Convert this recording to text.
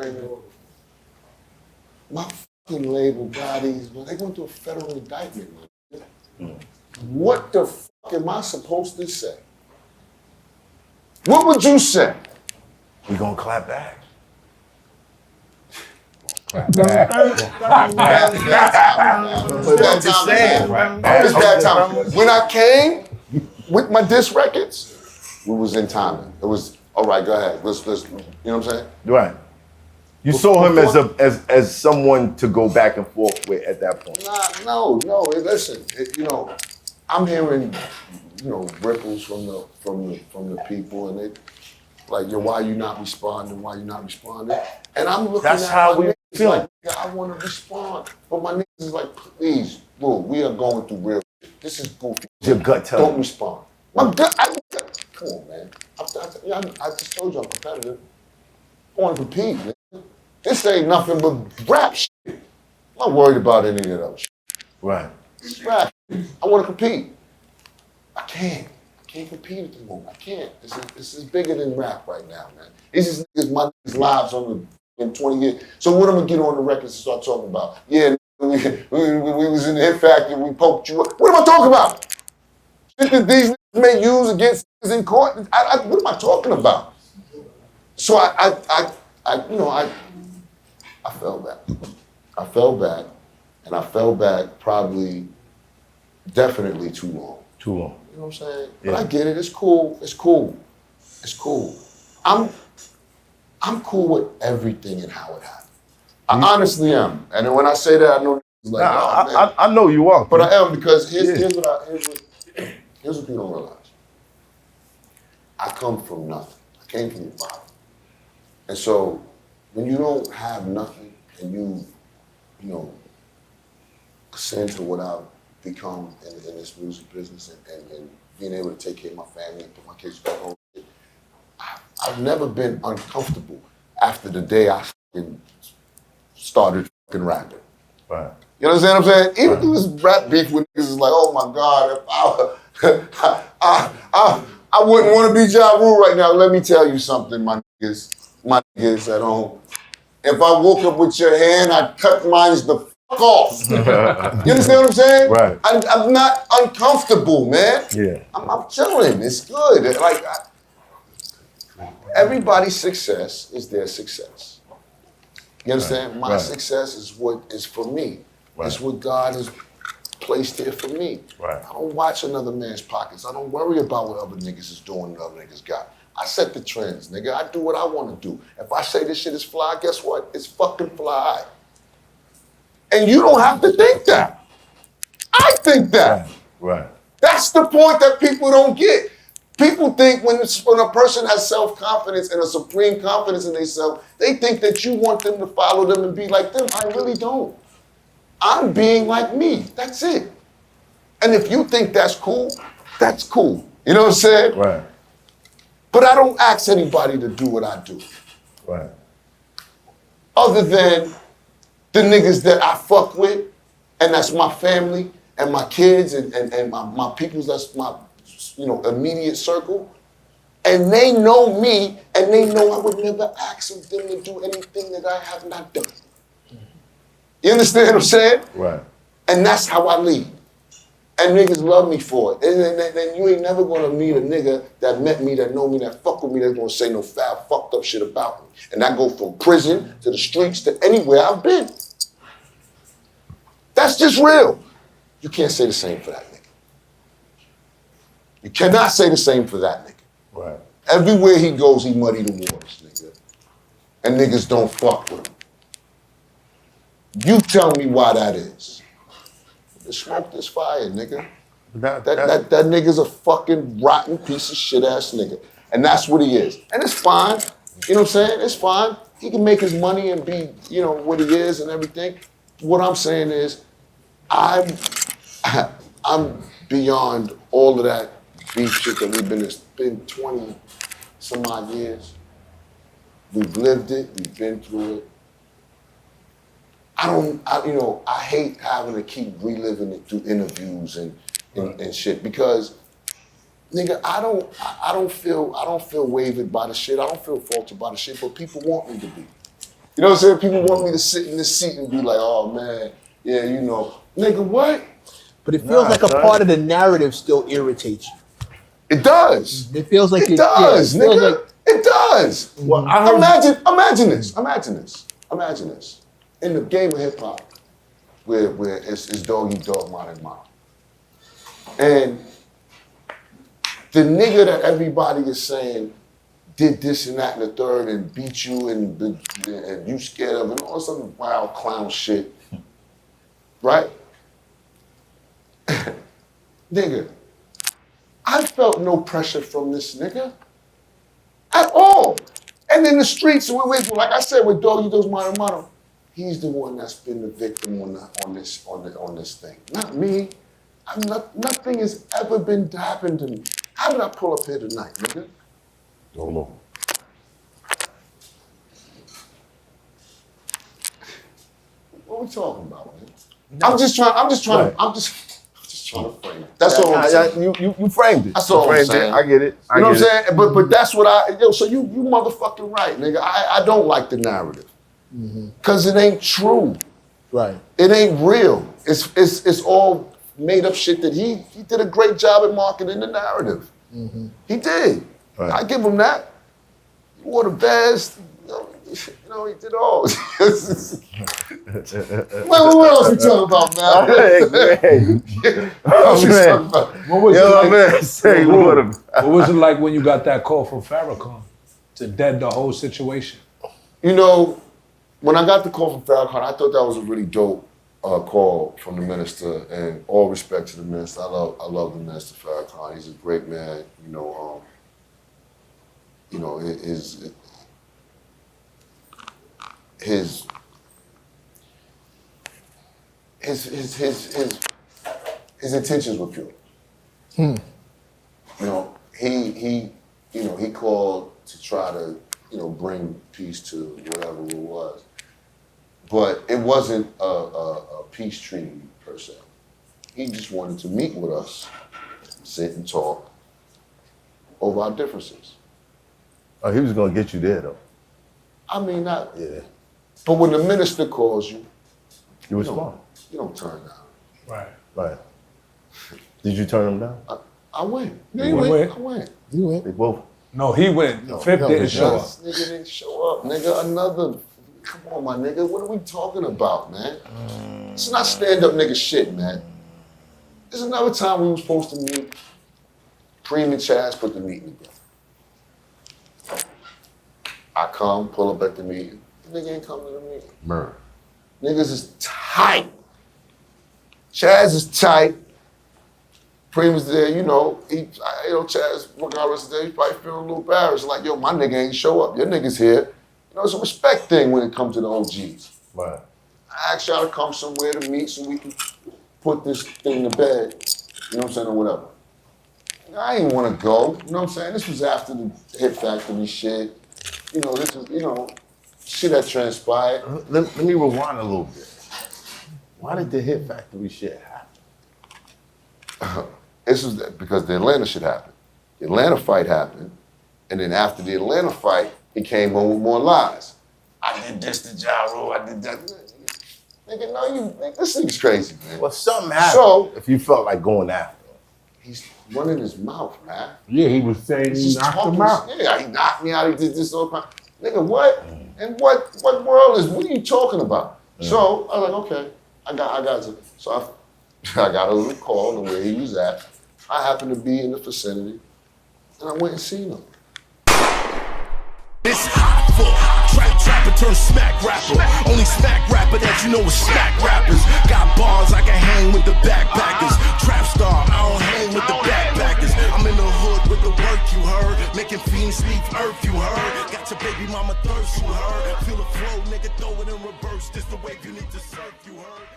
screaming. My fucking label bodies, man, they going through a federal indictment, man. What the fuck am I supposed to say? What would you say? We gonna clap back. It's bad timing. When I came with my disc records, we was in timing. It was, all right, go ahead. Let's you know what I'm saying? Right. You saw him as someone to go back and forth with at that point. No. Listen, you know, I'm hearing, you know, ripples from the people, and they like, yo, why you not responding? Why you not responding? And I'm looking That's at how my we niggas feel. like, yeah, I want to respond, but my niggas is like, please, bro, we are going through real shit. This is goofy. Your gut tells Don't respond. My gut, come on, man. I just told you I'm competitive. I want to compete, man. This ain't nothing but rap shit. I'm not worried about any of those shit. Right. It's rap. I want to compete. I can't compete at the moment. I can't. This is bigger than rap right now, man. These is my niggas' lives on the in 20 years. So what I'm gonna get on the records and start talking about? Yeah, we was in the Hit Factory, we poked you up. What am I talking about? Shit that these niggas may use against niggas in court. What am I talking about? So I fell back. I fell back, and I fell back probably, definitely too long. Too long. You know what I'm saying? Yeah. But I get it. It's cool. I'm cool with everything and how it happened. I honestly am. And when I say that, I know it's like, I know you are. But I am, because here's what people don't realize. I come from nothing. I came from the bottom. And so when you don't have nothing and you ascend to what I've become in this music business and being able to take care of my family and put my kids back home, I've never been uncomfortable after the day I started rapping. Right. You understand what I'm saying? Even through this rap beef with niggas is like, oh my God, I wouldn't want to be Ja Rule right now. Let me tell you something, my niggas at home. If I woke up with your hand, I'd cut mine the fuck off. You understand what I'm saying? Right. I'm not uncomfortable, man. Yeah. I'm chilling. It's good. Like, everybody's success is their success. You understand? Right. My success is what is for me. Right. It's what God has placed here for me. Right. I don't watch another man's pockets. I don't worry about what other niggas is doing and other niggas got. I set the trends, nigga. I do what I want to do. If I say this shit is fly, guess what? It's fucking fly. And you don't have to think that. I think that. Right. That's the point that people don't get. People think when a person has self-confidence and a supreme confidence in themselves, they think that you want them to follow them and be like them. I really don't. I'm being like me. That's it. And if you think that's cool, that's cool. You know what I'm saying? Right. But I don't ask anybody to do what I do. Right. Other than the niggas that I fuck with, and that's my family and my kids and my peoples, that's my immediate circle. And they know me, and they know I would never ask them to do anything that I have not done. You understand what I'm saying? Right. And that's how I lead. And niggas love me for it. And you ain't never gonna meet a nigga that met me, that know me, that fuck with me, that's gonna say no foul, fucked up shit about me. And I go from prison to the streets to anywhere I've been. That's just real. You can't say the same for that nigga. You cannot say the same for that nigga. Right. Everywhere he goes, he muddy the waters, nigga. And niggas don't fuck with him. You tell me why that is. The smoke this fire, nigga. That nigga's a fucking rotten piece of shit ass nigga. And that's what he is. And it's fine. You know what I'm saying? It's fine. He can make his money and be, what he is and everything. What I'm saying is, I'm beyond all of that beef shit that we've been in. It's been 20 some odd years. We've lived it, we've been through it. I hate having to keep reliving it through interviews and shit, because nigga, I don't feel wavered by the shit. I don't feel faltered by the shit, but people want me to be. You know what I'm saying? People want me to sit in this seat and be like, oh man, yeah, you know. Nigga, what? But it feels like a part of the narrative still irritates you. It does. It feels like it does, nigga. Like, it does. Well, Imagine this. In the game of hip hop, where it's dog eat dog, mouth and mouth. And the nigga that everybody is saying did this and that and the third and beat you and you scared of and all some wild clown shit, right? Nigga, I felt no pressure from this nigga at all. And in the streets, like I said, with dog eat dog's mouth, he's the one that's been the victim on this thing, not me. Nothing has ever happened to me. How did I pull up here tonight, nigga? Don't know. What we talking about, man? No. I'm just trying to frame it. That's all I'm saying. You framed it. That's all I'm saying. I get it. You know what I'm saying? But that's what so you motherfucking right, nigga. I don't like the narrative. Cause it ain't true. Right. It ain't real. It's all made up shit that he did a great job at marketing the narrative. He did. Right. I give him that. He wore the vest. You know, he did all. What else we talking about, man? What was it like when you got that call from Farrakhan to dead the whole situation? You know, when I got the call from Farrakhan, I thought that was a really dope call from the minister, and all respect to the minister. I love the minister Farrakhan. He's a great man. His intentions were pure. You know, he called to try to bring peace to whatever it was. But it wasn't a peace treaty per se. He just wanted to meet with us, sit and talk over our differences. Oh, he was gonna get you there though. I mean, not. Yeah. But when the minister calls you, you respond. You don't turn down. Right. Right. Did you turn him down? I went. Yeah, you went. I went. You went. They both. No, he went. No, Fifth didn't show up. Nigga didn't show up. Nigga, another. Come on, my nigga. What are we talking about, man? This is not stand-up nigga shit, man. There's another time we were supposed to meet. Preem and Chaz put the meeting together. I come, pull up at the meeting. The nigga ain't come to the meeting. Murder. Niggas is tight. Chaz is tight. Preem is there, Chaz, regardless of that, he's probably feeling a little embarrassed. Like, yo, my nigga ain't show up. Your nigga's here. It's a respect thing when it comes to the OGs. Right. I asked y'all to come somewhere to meet so we can put this thing to bed, you know what I'm saying, or whatever. I didn't want to go, you know what I'm saying? This was after the Hit Factory shit. This was, shit that transpired. Let me rewind a little bit. Why did the Hit Factory shit happen? This was because the Atlanta shit happened. The Atlanta fight happened, and then after the Atlanta fight, he came home with more lies. I did this to Ja Rule, I did that. Nigga, no, this thing's crazy, man. Well, something happened. So, if you felt like going after him. He's running his mouth, man. Yeah, he was saying he knocked him out. Yeah, he knocked me out, he did this all kind. Nigga, what? And what world what are you talking about? So, I was like, okay, I got you. So I got a little call to where he was at. I happened to be in the vicinity, and I went and seen him. It's hot for trapper turn smack rapper. Only smack rapper that you know is smack rappers. Got bars, I can hang with the backpackers. Trap star, I don't hang with the backpackers. I'm in the hood with the work, you heard. Making fiends leave earth, you heard. Got your baby mama thirst, you heard. Feel the flow, nigga, throw it in reverse. This the wave you need to surf, you heard.